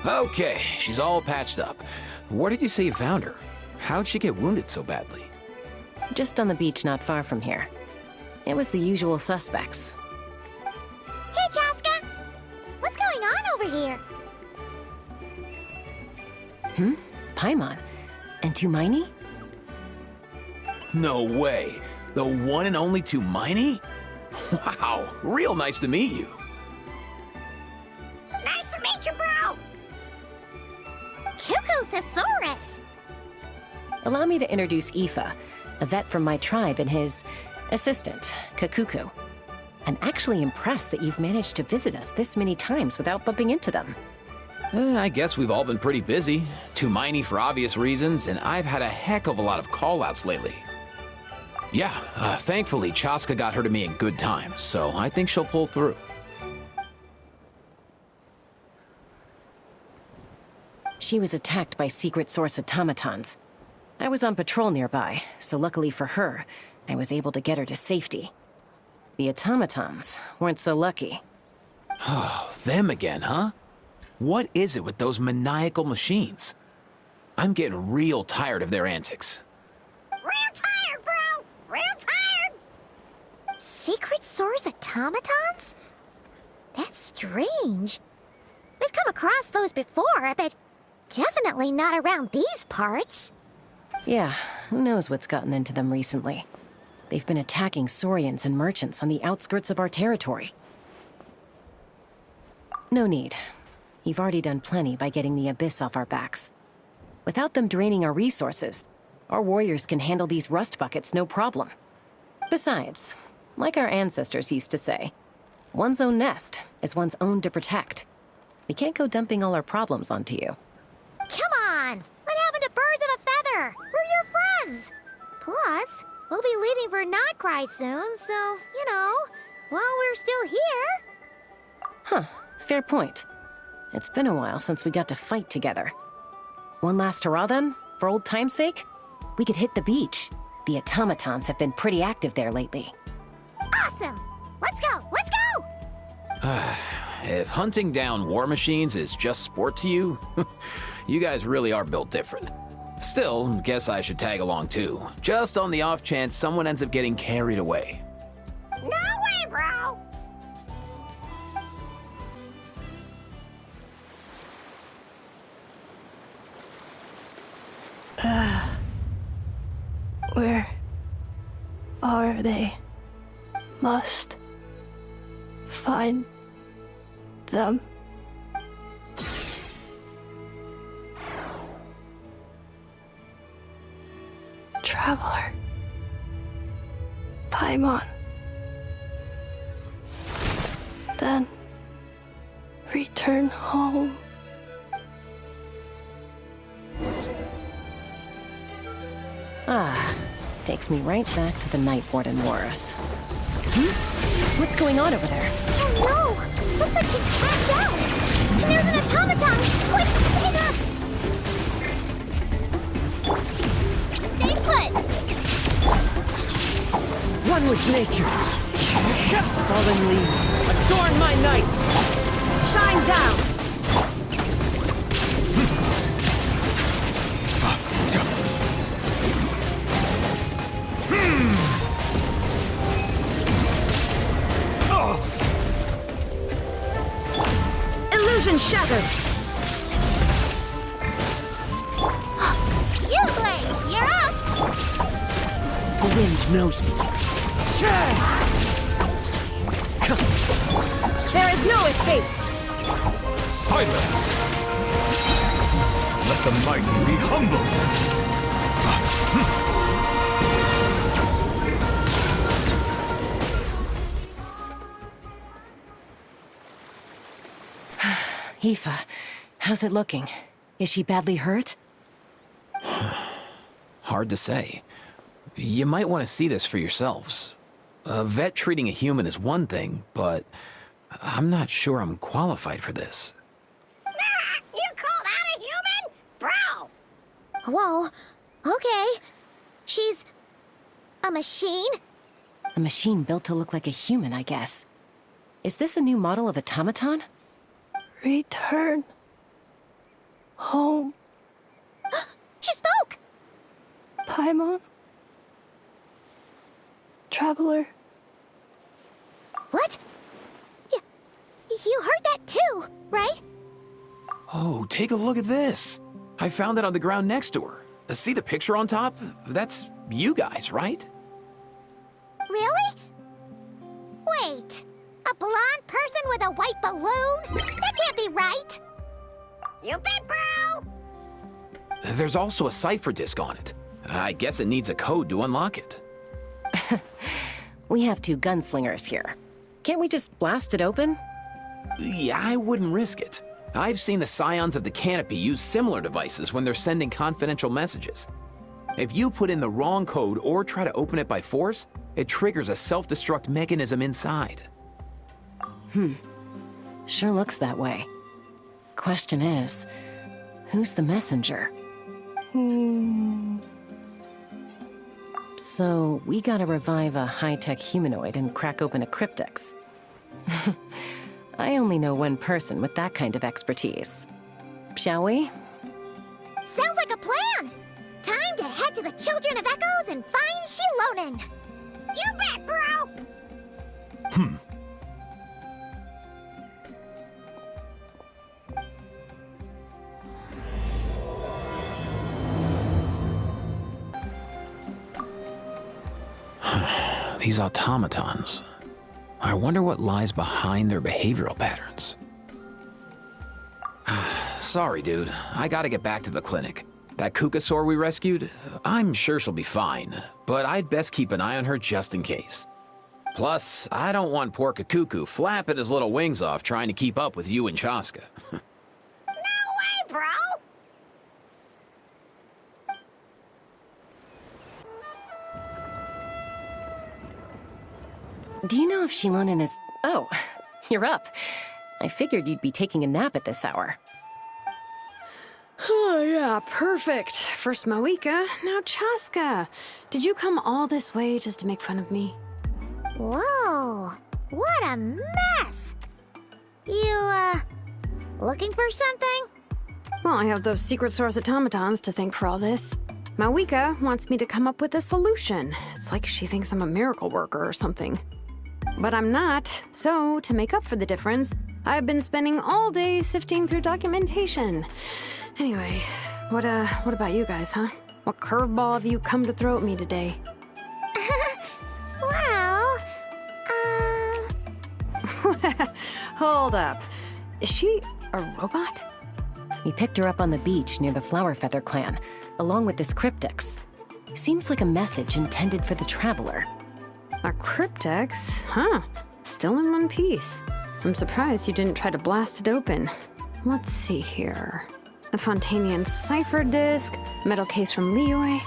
Okay, she's all patched up. Where did you say you found her? How'd she get wounded so badly? Just on the beach not far from here. It was the usual suspects. Hey, Chaska! What's going on over here? Paimon? And Tumaini? No way. The one and only Tumaini? Wow, real nice to meet you. Nice to meet you, bro! Cuckoo Thesaurus! Allow me to introduce Ineffa, a vet from my tribe, and his assistant, Kakuku. I'm actually impressed that you've managed to visit us this many times without bumping into them. I guess we've all been pretty busy. Tumaini for obvious reasons, and I've had a heck of a lot of call-outs lately. Yeah, thankfully Chaska got her to me in good time, so I think she'll pull through. She was attacked by secret source automatons. I was on patrol nearby, so luckily for her, I was able to get her to safety. The automatons weren't so lucky. Oh, them again, huh? What is it with those maniacal machines? I'm getting real tired of their antics. Real tired, bro! Real tired! Secret source automatons? That's strange. We've come across those before, but definitely not around these parts. Yeah, who knows what's gotten into them recently. They've been attacking Saurians and merchants on the outskirts of our territory. No need. You've already done plenty by getting the Abyss off our backs. Without them draining our resources, our warriors can handle these rust buckets no problem. Besides, like our ancestors used to say, one's own nest is one's own to protect. We can't go dumping all our problems onto you. Come on! What happened to birds of a feather? We're your friends! Plus, we'll be leaving for Nightcry soon, so, you know, while we're still here... Huh, fair point. It's been a while since we got to fight together. One last hurrah then, for old time's sake? We could hit the beach. The automatons have been pretty active there lately. Awesome! Let's go! Let's go! If hunting down war machines is just sport to you, you guys really are built different. Still, guess I should tag along too, just on the off chance someone ends up getting carried away. No way, bro! Where are they? Must find them. Traveler. Paimon. Then return home. Ah, takes me right back to the Night Warden Wars. What's going on over there? Oh no! Looks like she's passed out! And there's an automaton! Quick, save her! Stay put! One with nature. Fallen leaves, adorn my night. Shine down. Illusion shattered. You, Blade! You're up! The wind knows me. There is no escape. Silence! Let the mighty be humbled! Ineffa, how's it looking? Is she badly hurt? Hard to say. You might want to see this for yourselves. A vet treating a human is one thing, but I'm not sure I'm qualified for this. You called out a human? Bro! Whoa, okay. She's... a machine? A machine built to look like a human, I guess. Is this a new model of automaton? Return Home. She spoke! Paimon. Traveler. What? You heard that too, right? Oh, take a look at this. I found it on the ground next to her. See the picture on top? That's you guys, right? Really? Wait, a blonde person with a white balloon? That can't be right! You bet, bro! There's also a cipher disk on it. I guess it needs a code to unlock it. We have 2 gunslingers here. Can't we just blast it open? Yeah, I wouldn't risk it. I've seen the Scions of the Canopy use similar devices when they're sending confidential messages. If you put in the wrong code or try to open it by force, it triggers a self-destruct mechanism inside. Sure looks that way. Question is, who's the messenger? So, we gotta revive a high-tech humanoid and crack open a cryptex. I only know one person with that kind of expertise. Shall we? Sounds like a plan! Time to head to the Children of Echoes and find Shilonen! You bet, bro! These automatons. I wonder what lies behind their behavioral patterns. Sorry, dude. I gotta get back to the clinic. That Kukasaur we rescued, I'm sure she'll be fine, but I'd best keep an eye on her just in case. Plus, I don't want poor Kakuku flapping his little wings off trying to keep up with you and Chaska. No way, bro! Do you know if Shilonen is... Oh, you're up. I figured you'd be taking a nap at this hour. Oh, yeah, perfect. First Mawika, now Chaska. Did you come all this way just to make fun of me? Whoa, what a mess! You, looking for something? Well, I have those secret source automatons to thank for all this. Mawika wants me to come up with a solution. It's like she thinks I'm a miracle worker or something. But I'm not, so to make up for the difference, I've been spending all day sifting through documentation. Anyway, what about you guys, huh? What curveball have you come to throw at me today? Well, Hold up. Is she a robot? We picked her up on the beach near the Flower Feather clan, along with this cryptex. Seems like a message intended for the Traveler. A cryptex? Huh. Still in one piece. I'm surprised you didn't try to blast it open. Let's see here. A Fontanian cipher disk, metal case from Liyue.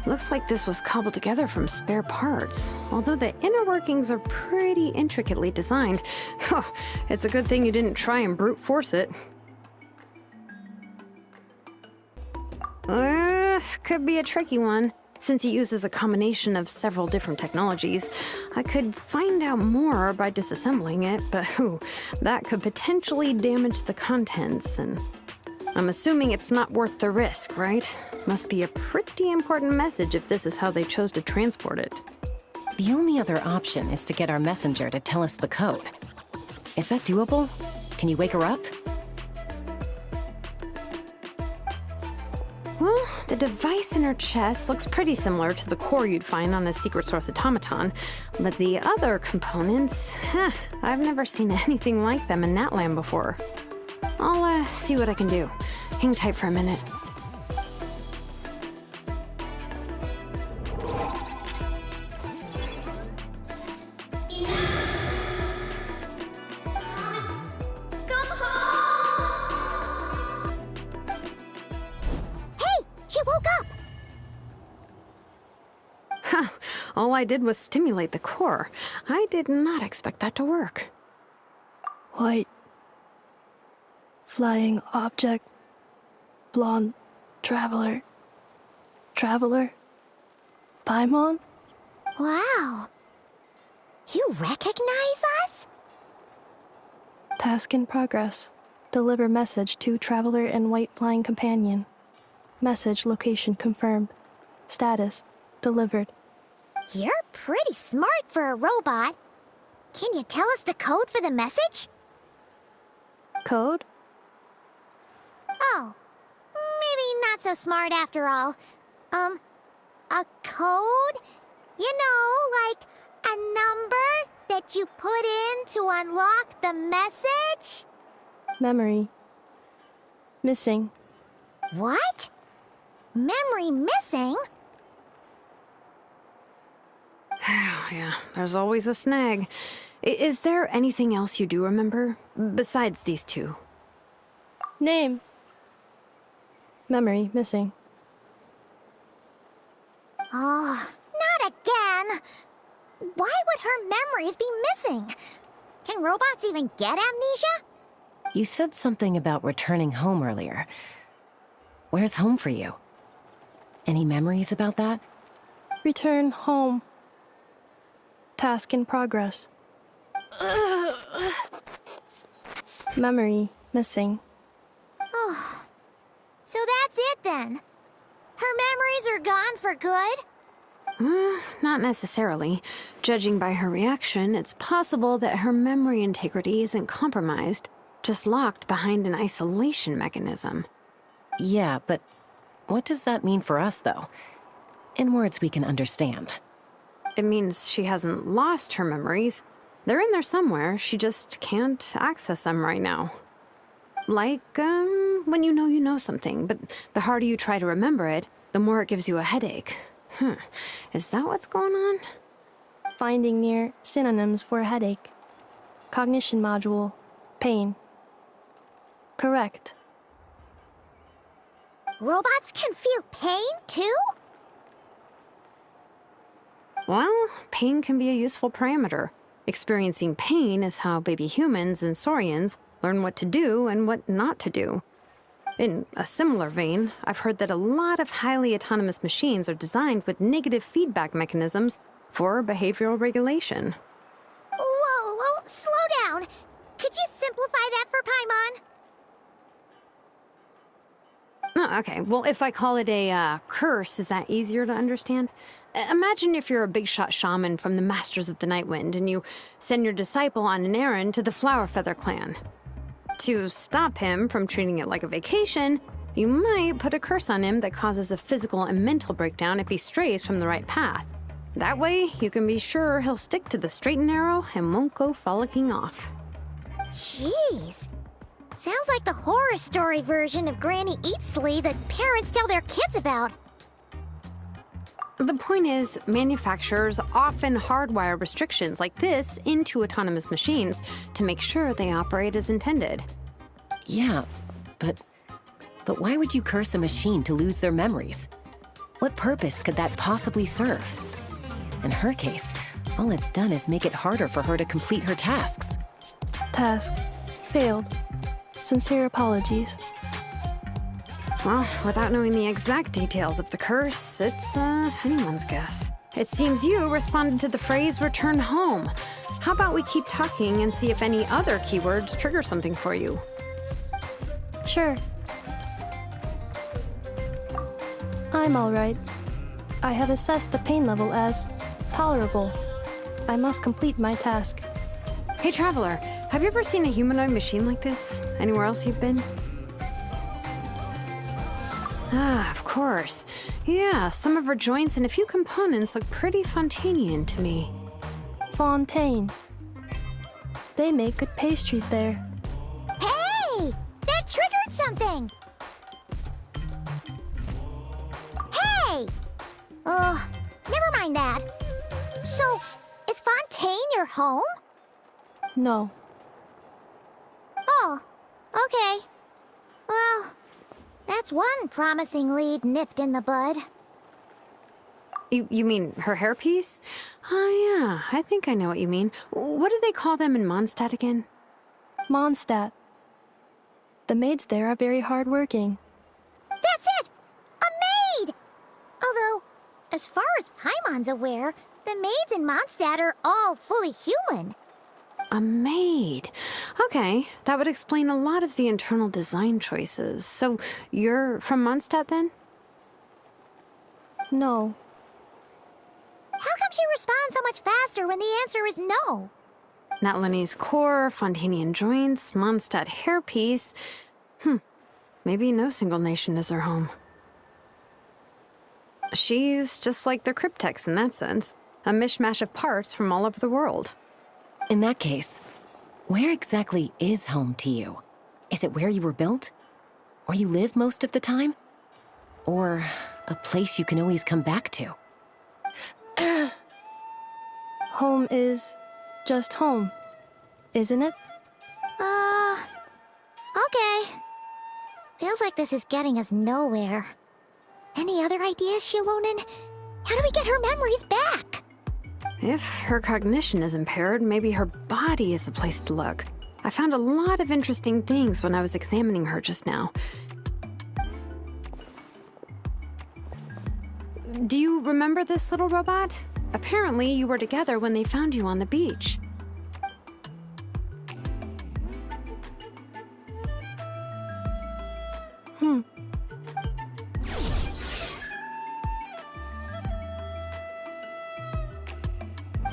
Looks like this was cobbled together from spare parts, although the inner workings are pretty intricately designed. It's a good thing you didn't try and brute force it. Could be a tricky one. Since it uses a combination of several different technologies, I could find out more by disassembling it, but that could potentially damage the contents, and I'm assuming it's not worth the risk, right? Must be a pretty important message if this is how they chose to transport it. The only other option is to get our messenger to tell us the code. Is that doable? Can you wake her up? Well, the device in her chest looks pretty similar to the core you'd find on a secret source automaton, but the other components, I've never seen anything like them in Natlan before. I'll see what I can do. Hang tight for a minute. All I did was stimulate the core. I did not expect that to work. White. Flying object. Blonde. Traveler. Traveler. Paimon? Wow. You recognize us? Task in progress. Deliver message to Traveler and White Flying Companion. Message location confirmed. Status delivered. You're pretty smart for a robot. Can you tell us the code for the message? Code? Oh, maybe not so smart after all. A code? You know, like a number that you put in to unlock the message? Memory. Missing. What? Memory missing? Yeah, there's always a snag. Is there anything else you do remember? Besides these two? Name. Memory missing. Oh, not again! Why would her memories be missing? Can robots even get amnesia? You said something about returning home earlier. Where's home for you? Any memories about that? Return home. Task in progress. Memory missing. Oh, so that's it then. Her memories are gone for good? Not necessarily. Judging by her reaction, it's possible that her memory integrity isn't compromised, just locked behind an isolation mechanism. Yeah, but what does that mean for us, though? In words we can understand. It means she hasn't lost her memories. They're in there somewhere, she just can't access them right now. Like, when you know something, but the harder you try to remember it, the more it gives you a headache. Is that what's going on? Finding near synonyms for headache. Cognition module. Pain. Correct. Robots can feel pain, too? Well, pain can be a useful parameter. Experiencing pain is how baby humans and saurians learn what to do and what not to do. In a similar vein, I've heard that a lot of highly autonomous machines are designed with negative feedback mechanisms for behavioral regulation. Whoa, slow down. Could you simplify that for Paimon? Oh, okay. Well, if I call it a curse, is that easier to understand? Imagine if you're a big shot shaman from the Masters of the Nightwind and you send your disciple on an errand to the Flowerfeather clan. To stop him from treating it like a vacation, you might put a curse on him that causes a physical and mental breakdown if he strays from the right path. That way, you can be sure he'll stick to the straight and narrow and won't go frolicking off. Jeez. Sounds like the horror story version of Granny Eatsley that parents tell their kids about. The point is, manufacturers often hardwire restrictions like this into autonomous machines to make sure they operate as intended. Yeah, but why would you curse a machine to lose their memories? What purpose could that possibly serve? In her case, all it's done is make it harder for her to complete her tasks. Task failed. Sincere apologies. Well, without knowing the exact details of the curse, it's anyone's guess. It seems you responded to the phrase return home. How about we keep talking and see if any other keywords trigger something for you? Sure. I'm alright. I have assessed the pain level as tolerable. I must complete my task. Hey, Traveler, have you ever seen a humanoid machine like this? Anywhere else you've been? Ah, of course. Yeah, some of her joints and a few components look pretty Fontanian to me. Fontaine. They make good pastries there. Hey! That triggered something! Hey! Never mind that. So, is Fontaine your home? No. Oh, okay. Well, that's one promising lead nipped in the bud. You mean her hairpiece? Oh yeah, I think I know what you mean. What do they call them in Mondstadt again? Mondstadt. The maids there are very hardworking. That's it! A maid! Although, as far as Paimon's aware, the maids in Mondstadt are all fully human. a maid. Okay, that would explain a lot of the internal design choices. So, you're from Mondstadt then? No. How come she responds so much faster when the answer is no? Natlanese core, Fontanian joints, Mondstadt hairpiece. Maybe no single nation is her home. She's just like the Cryptex in that sense. A mishmash of parts from all over the world. In that case, where exactly is home to you? Is it where you were built? Where you live most of the time? Or a place you can always come back to? Home is just home, isn't it? Okay. Feels like this is getting us nowhere. Any other ideas, Shilonen? How do we get her memories back? If her cognition is impaired, maybe her body is the place to look. I found a lot of interesting things when I was examining her just now. Do you remember this little robot? Apparently, you were together when they found you on the beach.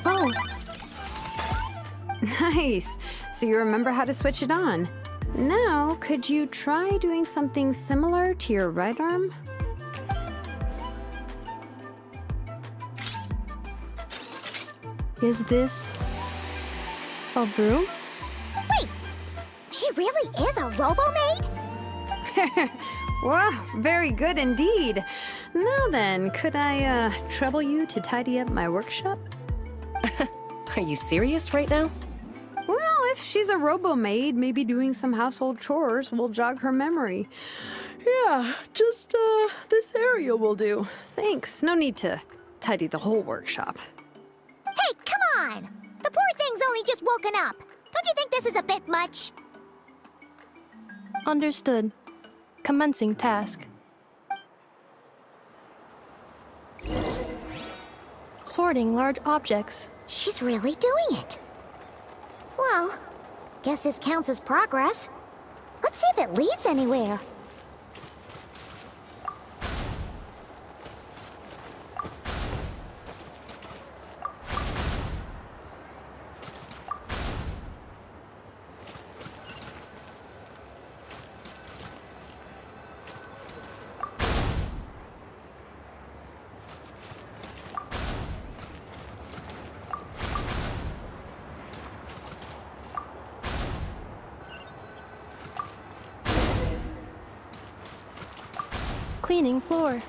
Oh, Nice. So you remember how to switch it on. Now, could you try doing something similar to your right arm? is this a broom? Wait, she really is a robo-maid? Wow, very good indeed. Now then, could I trouble you to tidy up my workshop? Are you serious right now? Well, if she's a robo-maid, maybe doing some household chores will jog her memory. Yeah, just this area will do. Thanks, no need to tidy the whole workshop. Hey, come on! The poor thing's only just woken up. Don't you think this is a bit much? Understood. Commencing task. Sorting large objects. She's really doing it. Well, guess this counts as progress. Let's see if it leads anywhere. Cleaning floor.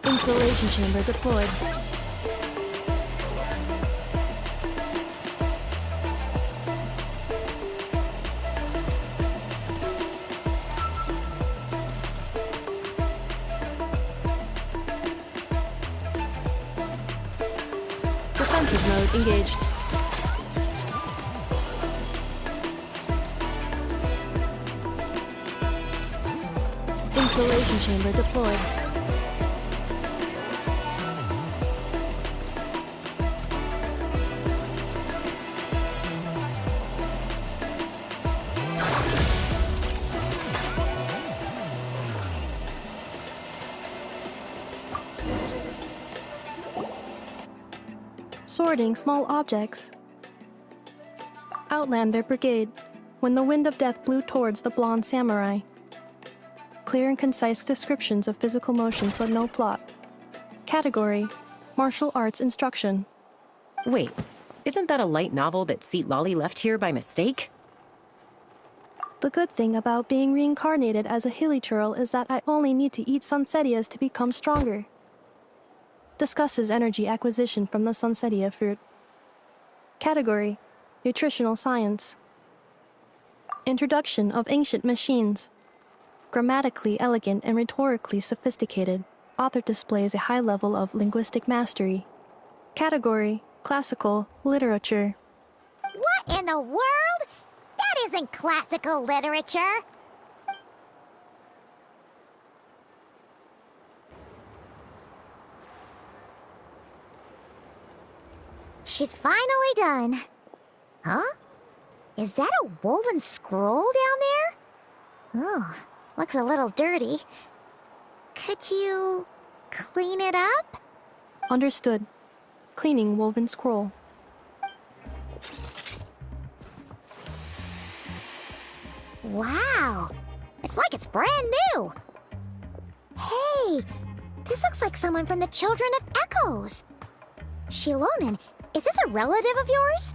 Installation chamber deployed. Defensive mode engaged. Installation chamber deployed. Sorting small objects. Outlander Brigade. When the wind of death blew towards the blonde samurai. Clear and concise descriptions of physical motions but no plot. Category: Martial Arts Instruction. Wait, isn't that a light novel that Seat Lolly left here by mistake? The good thing about being reincarnated as a hilly churl is that I only need to eat Sunsetias to become stronger. Discusses energy acquisition from the Sunsetia fruit. Category: Nutritional Science. Introduction of Ancient Machines. Grammatically elegant and rhetorically sophisticated, author displays a high level of linguistic mastery. Category: classical literature. What in the world? That isn't classical literature. She's finally done. Huh? Is that a woven scroll down there? Oh, looks a little dirty. Could you clean it up? Understood. Cleaning woven scroll. Wow, it's like it's brand new. Hey, this looks like someone from the Children of Echoes. Shilonen, is this a relative of yours?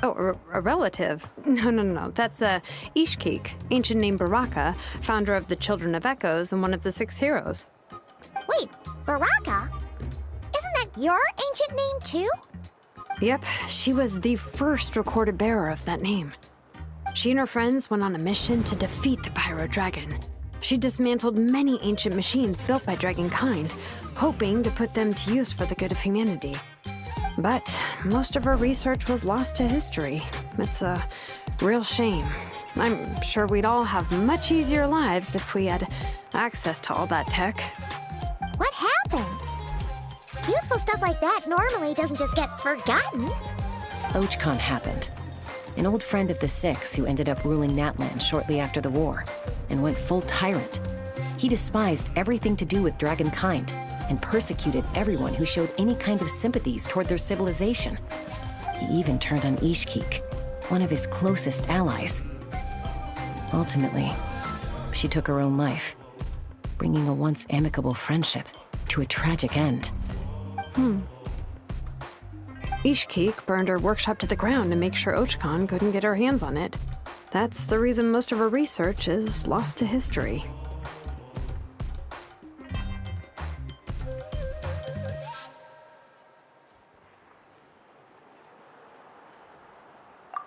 Oh, a relative? No. That's Ishkik, ancient name Baraka, founder of the Children of Echoes and one of the 6 heroes. Wait, Baraka? Isn't that your ancient name too? Yep, she was the first recorded bearer of that name. She and her friends went on a mission to defeat the Pyro Dragon. She dismantled many ancient machines built by Dragonkind, hoping to put them to use for the good of humanity. But most of her research was lost to history. It's a real shame. I'm sure we'd all have much easier lives if we had access to all that tech. What happened? Useful stuff like that normally doesn't just get forgotten. Ochkon happened. An old friend of the 6 who ended up ruling Natlan shortly after the war, and went full tyrant. He despised everything to do with Dragonkind, and persecuted everyone who showed any kind of sympathies toward their civilization. He even turned on Ishkik, one of his closest allies. Ultimately, she took her own life, bringing a once amicable friendship to a tragic end. Ishkik burned her workshop to the ground to make sure Ochkon couldn't get her hands on it. That's the reason most of her research is lost to history.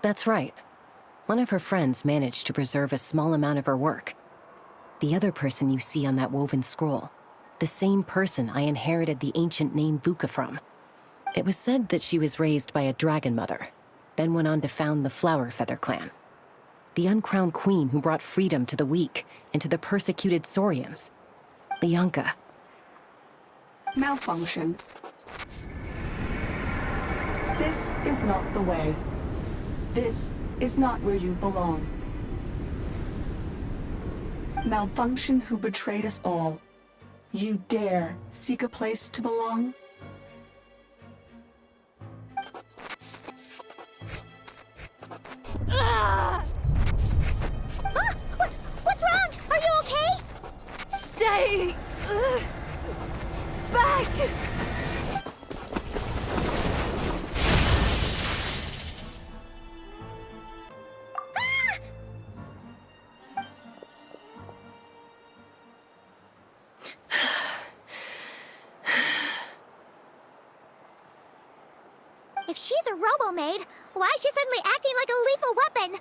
That's right. One of her friends managed to preserve a small amount of her work. The other person you see on that woven scroll, the same person I inherited the ancient name Vuka from. It was said that she was raised by a dragon mother, then went on to found the Flower Feather clan. The uncrowned queen who brought freedom to the weak and to the persecuted Saurians. Lianka. Malfunction. This is not the way. This is not where you belong. Malfunction who betrayed us all. You dare seek a place to belong? What's wrong? Are you okay? Stay back! If she's a robo-maid, why is she suddenly acting like a lethal weapon?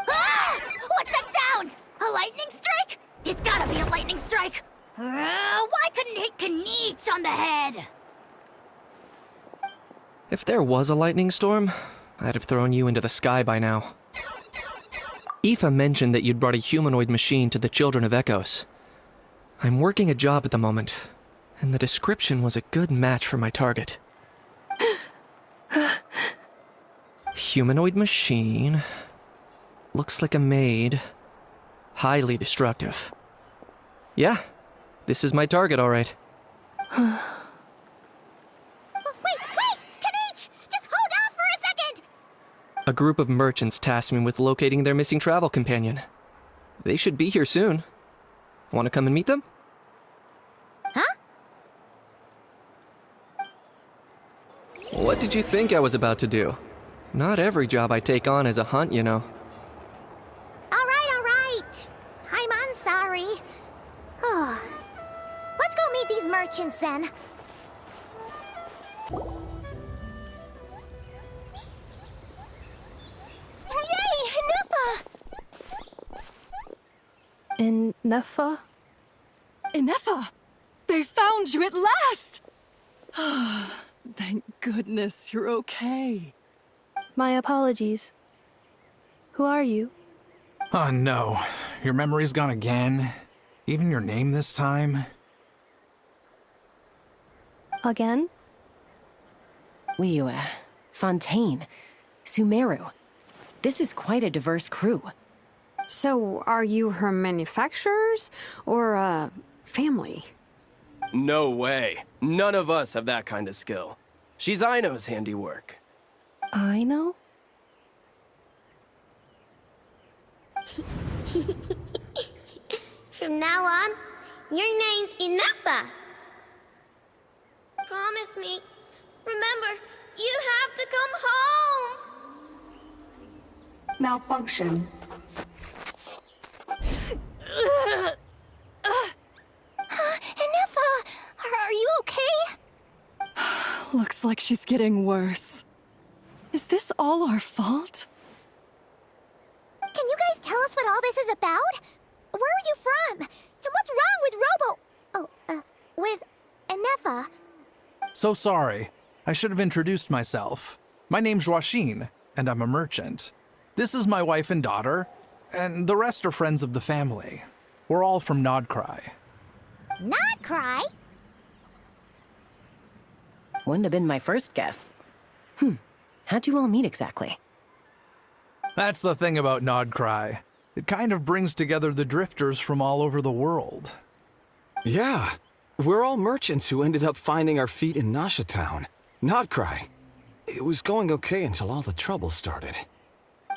Ah! What's that sound? A lightning strike? It's gotta be a lightning strike! Why couldn't it hit Kniech on the head? If there was a lightning storm, I'd have thrown you into the sky by now. Ineffa mentioned that you'd brought a humanoid machine to the Children of Echoes. I'm working a job at the moment, and the description was a good match for my target. Humanoid machine. Looks like a maid. Highly destructive. Yeah, this is my target, all right. Wait! Kniech! Just hold off for a second! A group of merchants tasked me with locating their missing travel companion. They should be here soon. Want to come and meet them? Huh? What did you think I was about to do? Not every job I take on is a hunt, you know. All right. I'm sorry. Oh. Let's go meet these merchants then. Yay, Ineffa! Ineffa? Ineffa! They found you at last! Thank goodness you're okay. My apologies. Who are you? Oh no, your memory's gone again? Even your name this time? Again? Liyue, Fontaine, Sumeru. This is quite a diverse crew. So, are you her manufacturers or family? No way. None of us have that kind of skill. She's Aino's handiwork. I know? From now on, your name's Ineffa. Promise me. Remember, you have to come home. Malfunction. Ineffa, are you okay? Looks like she's getting worse. Is this all our fault? Can you guys tell us what all this is about? Where are you from? And what's wrong with with Ineffa? So sorry. I should have introduced myself. My name's Joachine, and I'm a merchant. This is my wife and daughter, and the rest are friends of the family. We're all from Nodcry. Not cry? Wouldn't have been my first guess. How'd you all meet exactly? That's the thing about Nodcry. It kind of brings together the drifters from all over the world. Yeah, we're all merchants who ended up finding our feet in Nasha Town. Nodcry. It was going okay until all the trouble started.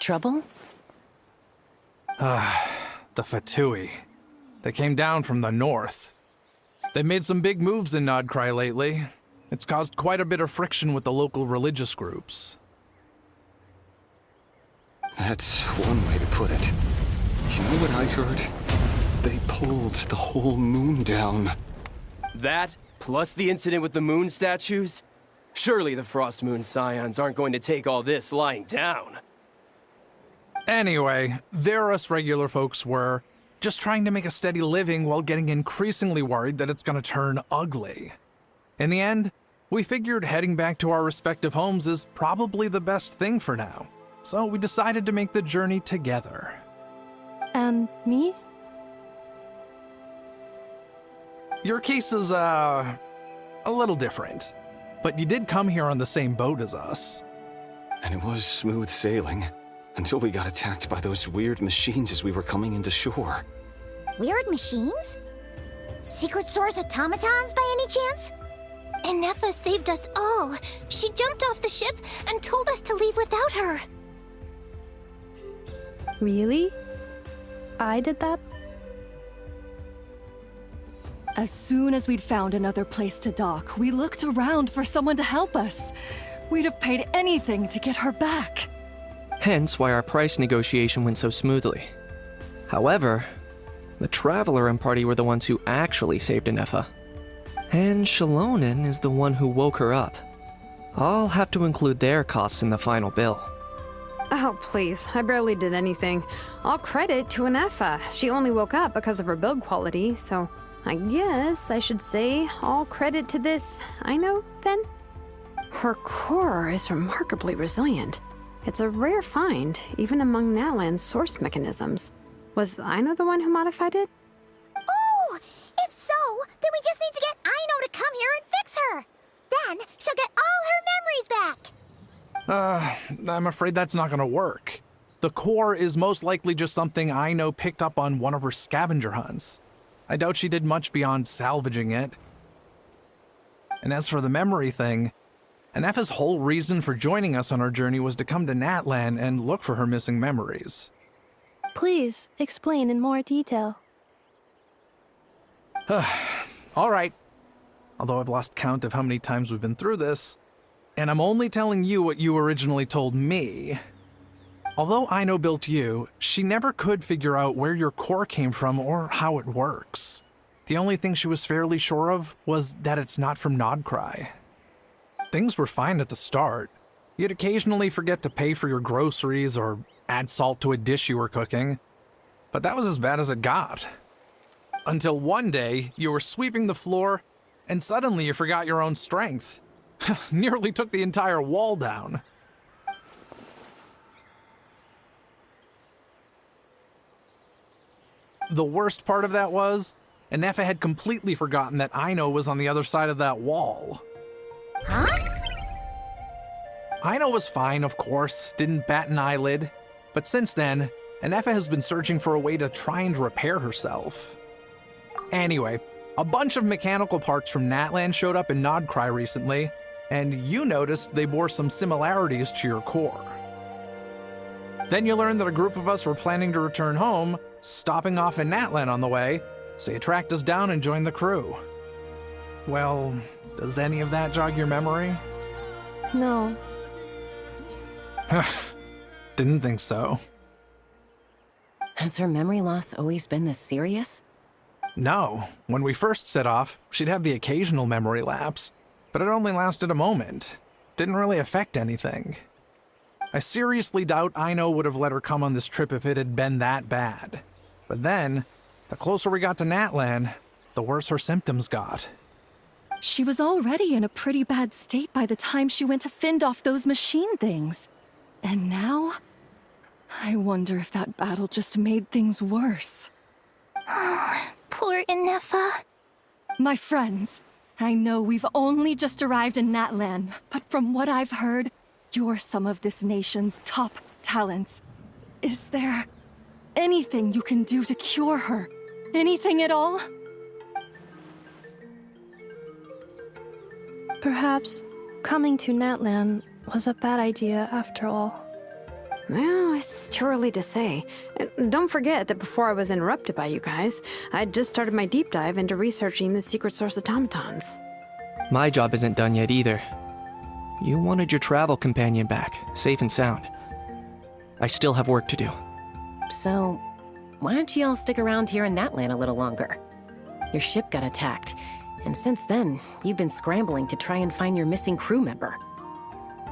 Trouble? The Fatui. They came down from the north. They made some big moves in Nodcry lately. It's caused quite a bit of friction with the local religious groups. That's one way to put it. You know what I heard? They pulled the whole moon down. That, plus the incident with the moon statues? Surely the Frost Moon Scions aren't going to take all this lying down. Anyway, there us regular folks were, just trying to make a steady living while getting increasingly worried that it's gonna turn ugly. In the end, we figured heading back to our respective homes is probably the best thing for now. So we decided to make the journey together. And me? Your case is, a little different. But you did come here on the same boat as us. And it was smooth sailing, until we got attacked by those weird machines as we were coming into shore. Weird machines? Secret Source automatons by any chance? Ineffa saved us all. She jumped off the ship and told us to leave without her. Really? I did that? As soon as we'd found another place to dock, we looked around for someone to help us. We'd have paid anything to get her back. Hence why our price negotiation went so smoothly. However, the Traveler and party were the ones who actually saved Ineffa. And Shalonen is the one who woke her up. I'll have to include their costs in the final bill. Oh, please. I barely did anything. All credit to Ineffa. She only woke up because of her build quality, so I guess I should say all credit to this Aino, then? Her core is remarkably resilient. It's a rare find, even among Natlan's source mechanisms. Was Aino the one who modified it? Oh! If so, then we just need to get Aino to come here and fix her. Then she'll get all her memories back. I'm afraid that's not gonna work. The core is most likely just something Aino picked up on one of her scavenger hunts. I doubt she did much beyond salvaging it. And as for the memory thing, Ineffa's whole reason for joining us on our journey was to come to Natlan and look for her missing memories. Please, explain in more detail. All right. Although I've lost count of how many times we've been through this, and I'm only telling you what you originally told me. Although Aino built you, she never could figure out where your core came from or how it works. The only thing she was fairly sure of was that it's not from Nodcry. Things were fine at the start. You'd occasionally forget to pay for your groceries or add salt to a dish you were cooking. but that was as bad as it got. Until one day, you were sweeping the floor, and suddenly you forgot your own strength. Nearly took the entire wall down. The worst part of that was, Ineffa had completely forgotten that Aino was on the other side of that wall. Huh? Aino was fine, of course, didn't bat an eyelid. But since then, Ineffa has been searching for a way to try and repair herself. Anyway, a bunch of mechanical parts from Natlan showed up in Nodcry recently, and you noticed they bore some similarities to your core. Then you learned that a group of us were planning to return home, stopping off in Natlan on the way, so you tracked us down and joined the crew. Well, does any of that jog your memory? No. Didn't think so. Has her memory loss always been this serious? No. When we first set off, she'd have the occasional memory lapse, but it only lasted a moment. Didn't really affect anything. I seriously doubt Aino would have let her come on this trip if it had been that bad. But then, the closer we got to Natlan, the worse her symptoms got. She was already in a pretty bad state by the time she went to fend off those machine things. And now? I wonder if that battle just made things worse. Poor Ineffa. My friends, I know we've only just arrived in Natlan, but from what I've heard, you're some of this nation's top talents. Is there anything you can do to cure her? Anything at all? Perhaps coming to Natlan was a bad idea after all. Well, it's too early to say. Don't forget that before I was interrupted by you guys, I'd just started my deep dive into researching the secret source automatons. My job isn't done yet either. You wanted your travel companion back, safe and sound. I still have work to do. So, why don't you all stick around here in Natlan a little longer? Your ship got attacked, and since then, you've been scrambling to try and find your missing crew member.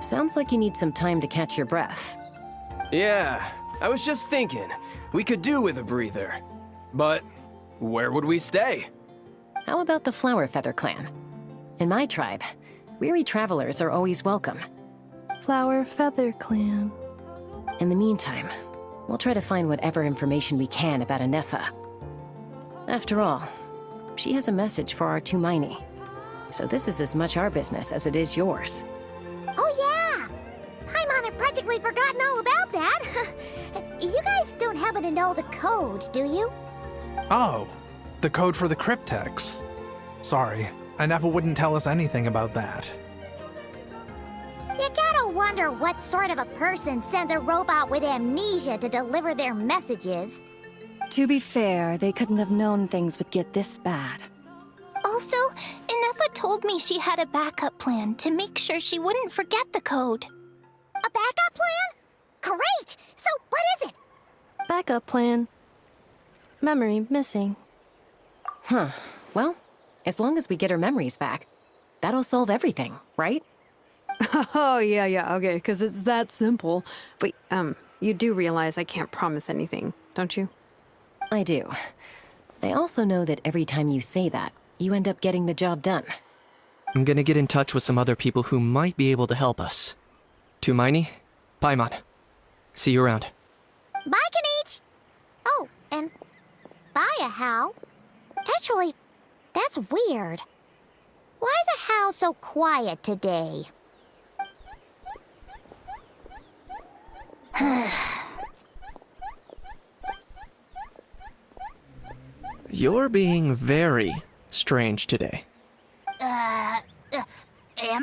Sounds like you need some time to catch your breath. Yeah, I was just thinking, we could do with a breather. But where would we stay? How about the Flower Feather Clan? In my tribe, weary travelers are always welcome. Flower Feather Clan. In the meantime, we'll try to find whatever information we can about Ineffa. After all, she has a message for our Tumaini. So this is as much our business as it is yours. Oh yeah! Paimon had practically forgotten all about that. You guys don't happen to know the code, do you? Oh, the code for the cryptex. Sorry, Ineffa wouldn't tell us anything about that. You gotta wonder what sort of a person sends a robot with amnesia to deliver their messages. To be fair, they couldn't have known things would get this bad. Also, Ineffa told me she had a backup plan to make sure she wouldn't forget the code. A backup plan? Great! So what is it? Backup plan. Memory missing. Huh. Well, as long as we get her memories back, that'll solve everything, right? Oh, yeah, okay, because it's that simple. Wait, you do realize I can't promise anything, don't you? I do. I also know that every time you say that, you end up getting the job done. I'm gonna get in touch with some other people who might be able to help us. Tumaini, Paimon. See you around. Bye, Kanich! Oh, and bye, Hal. Actually, that's weird. Why is Hal so quiet today? You're being very strange today. Am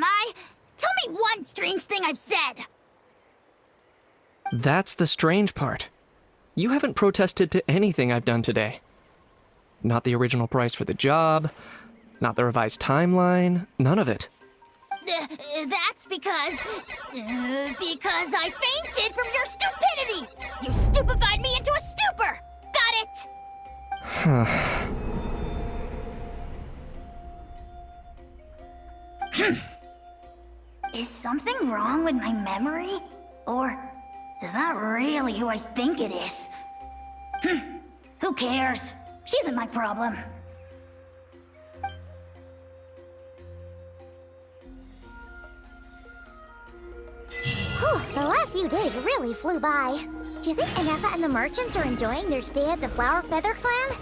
I? Tell me one strange thing I've said! That's the strange part. You haven't protested to anything I've done today. Not the original price for the job, not the revised timeline, none of it. That's because I fainted from your stupidity! You stupefied me into a stupor! Got it? Is something wrong with my memory? Or is that really who I think it is? Who cares? She isn't my problem. Whew, the last few days really flew by. Do you think Ineffa and the merchants are enjoying their stay at the Flower Feather Clan?